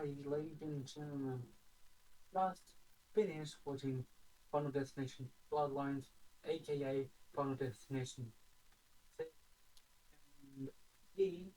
Alrighty, ladies and gentlemen, just finished watching Final Destination Bloodlines, aka Final Destination 6, and he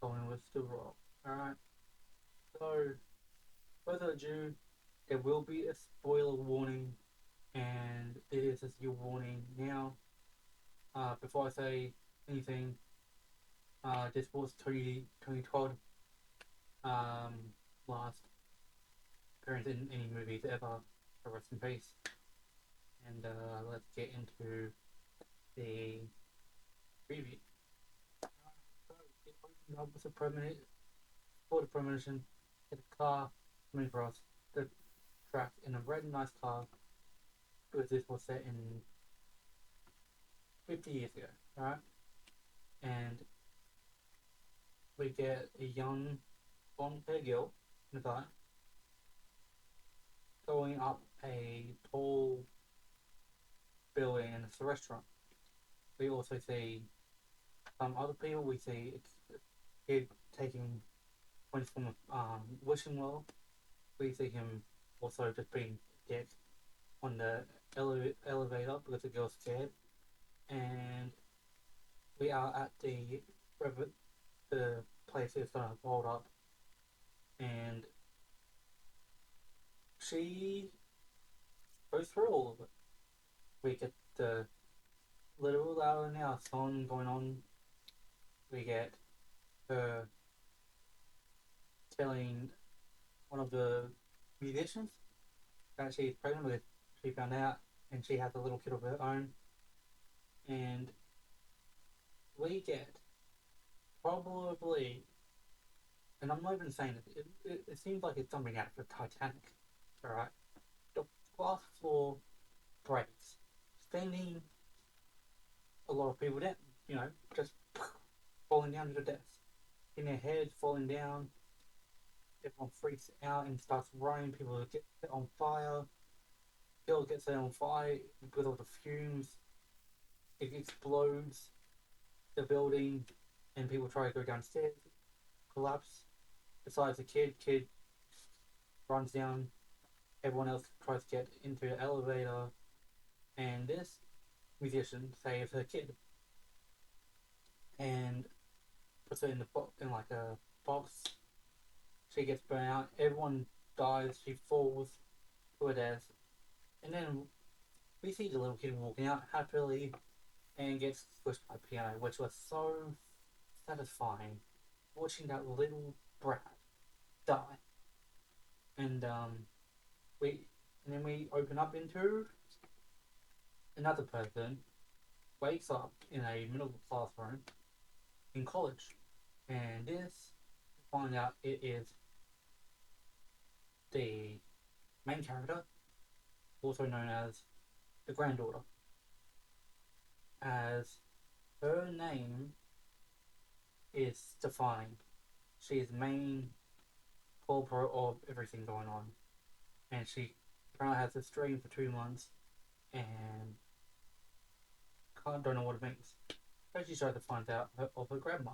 going with the roll. Alright, so further ado, there will be a spoiler warning, and this is your warning now. Before I say anything, this was 2012 last appearance in any movies ever. Rest in peace. And let's get into the preview. So it opens up with a for the premonition, get a car coming across the track in a red nice car, because this was set in 50 years ago, right? And we get a young blonde haired girl in the car going up a tall building, and it's a restaurant. We also see some other people. We see a kid taking points from wishing well. We see him also just being a dick on the elevator because the girl's scared. And we are at the place is gonna hold up, and she goes through all of it. We get the little louder now song going on. We get her telling one of the musicians that she's pregnant with. She found out, and she has a little kid of her own. And we get probably, and I'm not even saying it seems like it's something out of the Titanic, alright? The glass floor breaks, sending a lot of people down, just falling down to the death. In their head, falling down, everyone freaks out and starts running, people get set on fire, girl gets set on fire because of the fumes, it explodes the building, and people try to go downstairs, collapse. Besides the kid runs down. Everyone else tries to get into the elevator, and this musician saves her kid and puts her in in like a box. She gets burnt out. Everyone dies. She falls to her death, and then we see the little kid walking out happily and gets squished by a piano, which was so satisfying watching that little brat die. And we and then we open up into another person wakes up in a middle classroom in college, and this find out it is the main character, also known as the granddaughter, as her name is Stefani. She is the main culprit of everything going on, and she apparently has this dream for 2 months and don't know what it means. So she tried to find out of her grandma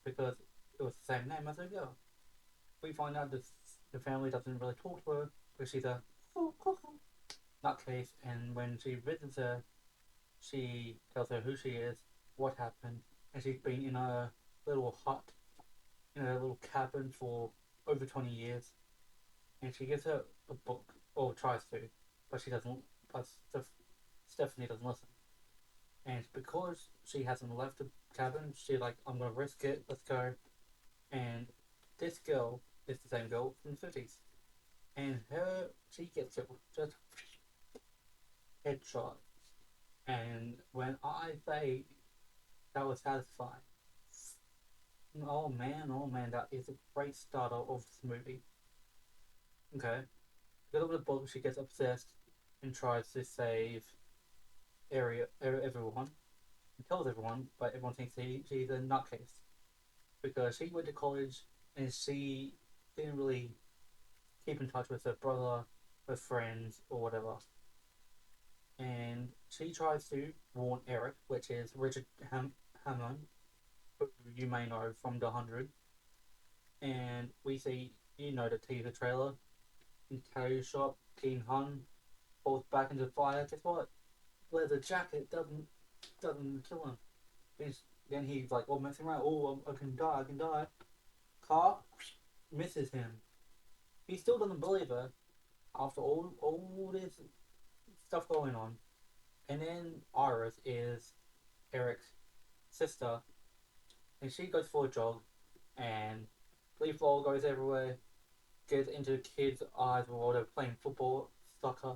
because it was the same name as her girl. We find out that the family doesn't really talk to her because she's a nutcase, and when she visits her, she tells her who she is, what happened, and she's been in a little hut, in a little cabin for over 20 years, and she gives her a book, or tries to, but she doesn't, but Stephanie doesn't listen. And because she hasn't left the cabin, she's like, I'm gonna risk it, let's go. And this girl is the same girl from the 50s. And she gets killed, just headshot. And when I say that was satisfying, oh man, that is a great starter of this movie. Okay. Because of the book, she gets obsessed and tries to save everyone, and tells everyone, but everyone thinks she's a nutcase because she went to college and she didn't really keep in touch with her brother, her friends, or whatever. And she tries to warn Eric, which is Richard Hammond, who you may know from The 100. And we see You know the teaser trailer. In tattoo shop, King Hun falls back into the fire. Guess what? Leather jacket doesn't kill him. Then he's like, oh, messing around. Oh, I can die. I can die. Car misses him. He still doesn't believe her after all this stuff going on. And then Iris is Eric's sister, and she goes for a jog, and leaf ball goes everywhere, gets into the kids' eyes while they're playing football, soccer.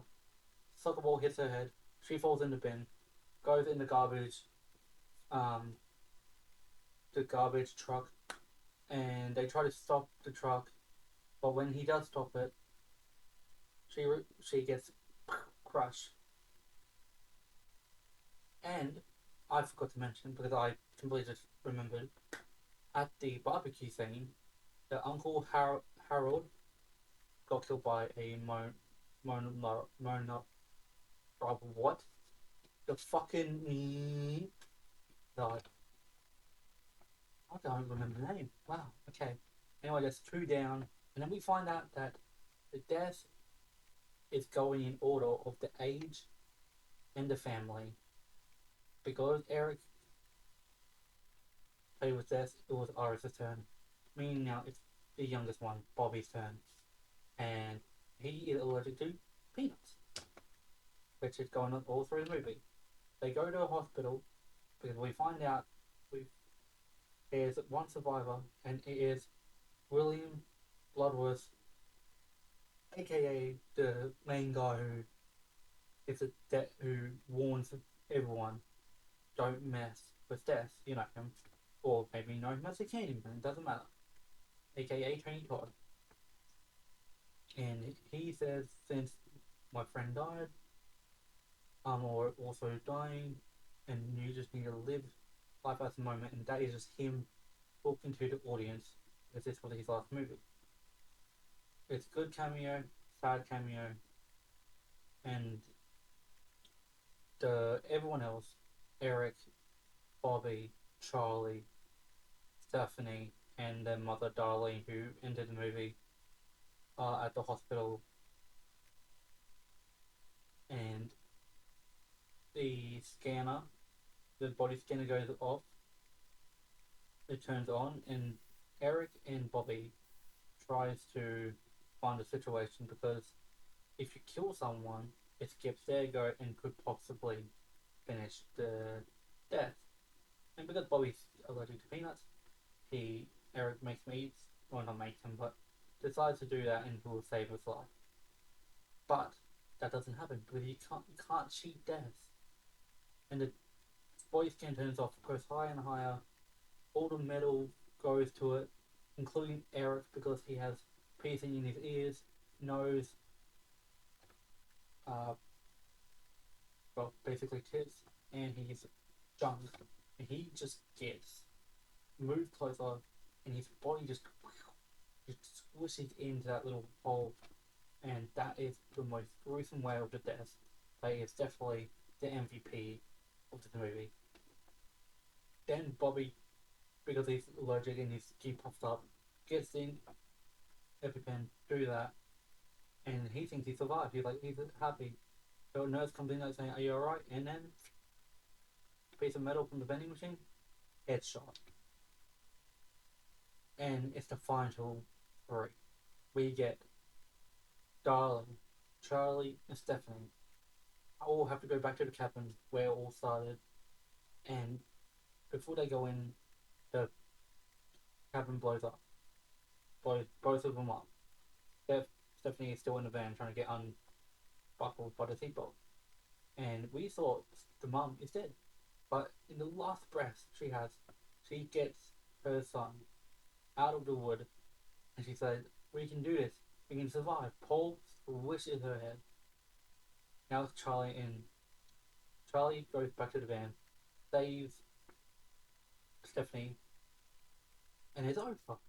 Soccer ball hits her head. She falls in the bin, goes in um, the garbage truck, and they try to stop the truck, but when he does stop it, she gets crushed. And I forgot to mention because I completely just remembered at the barbecue scene, the Uncle Harold got killed by a what? The fucking God. I don't remember the name. Wow. Okay. Anyway, there's two down, and then we find out that the death is going in order of the age and the family. Because Eric played with death, it was Iris' turn. Meaning now it's the youngest one, Bobby's turn, and he is allergic to peanuts, which is going on all through the movie. They go to a hospital because we find out we there's one survivor, and it is William Bloodworth, aka the main guy who warns everyone don't mess with death. You know him, or maybe you know him as a Candyman. It doesn't matter. AKA Tony Todd, and he says since my friend died, I'm also dying, and you just need to live life at the moment, and that is just him talking to the audience. Because this was his last movie. It's good cameo, sad cameo, and everyone else, Eric, Bobby, Charlie, Stephanie, and their mother Darlene, who ended the movie, are at the hospital, and the scanner, the body scanner goes off. It turns on, and Eric and Bobby tries to find a situation because if you kill someone, it skips their go and could possibly finish the death. And because Bobby's allergic to peanuts, Eric makes him eat, well not makes him, but decides to do that and will save his life. But that doesn't happen because you can't cheat death. And the body scan turns off, goes higher and higher. All the metal goes to it, including Eric because he has piercing in his ears, nose, uh, well, basically tits, and he's junk. And he just gets moved closer, and his body just squishes into that little hole, and that is the most gruesome way of the death. That is definitely the MVP of the movie. Then Bobby, because he's allergic and his skin puffed up, gets the EpiPen through that, and he thinks he survived. He's happy. So a nurse comes in and saying, "Are you alright?" And then piece of metal from the vending machine, headshot. And it's the final three. We get Darling, Charlie, and Stephanie. All have to go back to the cabin where it all started. And before they go in, the cabin blows up. Blows both of them up. Stephanie is still in the van trying to get unbuckled by the seatbelt. And we thought the mum is dead. But in the last breath she gets her son out of the wood, and she said, "We can do this. We can survive." Paul swishes her head. Now it's Charlie in. Charlie goes back to the van, saves Stephanie, and it's over.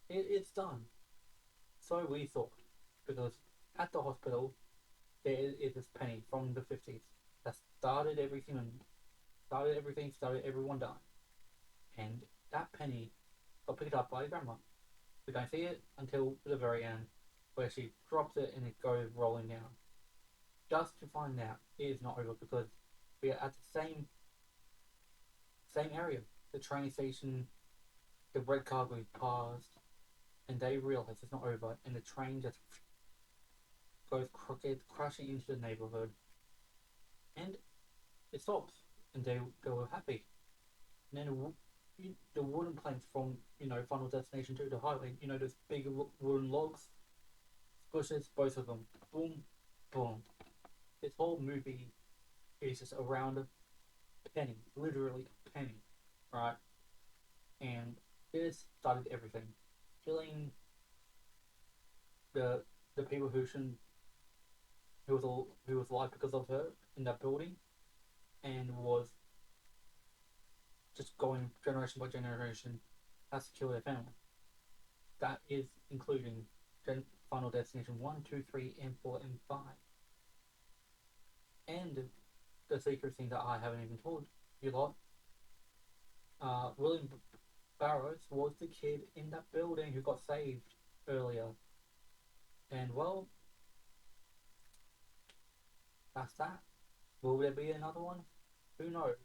It's done. So we thought, because at the hospital there is this penny from the 50s that started everyone dying, and that penny got picked up by grandma, We don't see it until the very end, where she drops it and it goes rolling down. Just to find out it is not over because we are at the same area. The train station, the red car goes past, and they realize it's not over, and the train just goes crooked, crashing into the neighborhood, and it stops, and they were happy. And then the wooden planks from Final Destination to the highway, those big wooden logs, squishes both of them, boom, boom. This whole movie is just around a penny, literally a penny, right? And this started everything, killing the the people who was alive because of her in that building, and was just going generation by generation, has to kill their family. That is including Final Destination 1, 2, 3, and 4, and 5. And the secret thing that I haven't even told you lot, William Barrows was the kid in that building who got saved earlier. And well, that's that. Will there be another one? Who knows?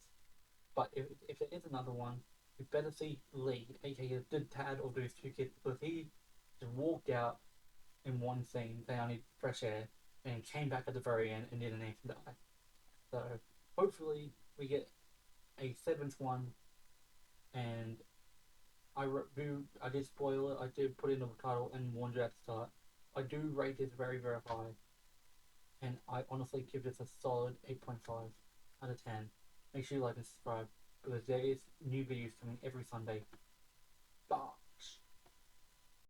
But if there is another one, you better see Lee, aka the dad of those two kids, because he just walked out in one scene saying I need fresh air, and came back at the very end and didn't even die. So hopefully we get a seventh one, and I did spoil it. I did put in the title and warned you at the start. I do rate this very very high, and I honestly give this a solid 8.5 out of 10. Make sure you like and subscribe because there is new videos coming every Sunday. Bye.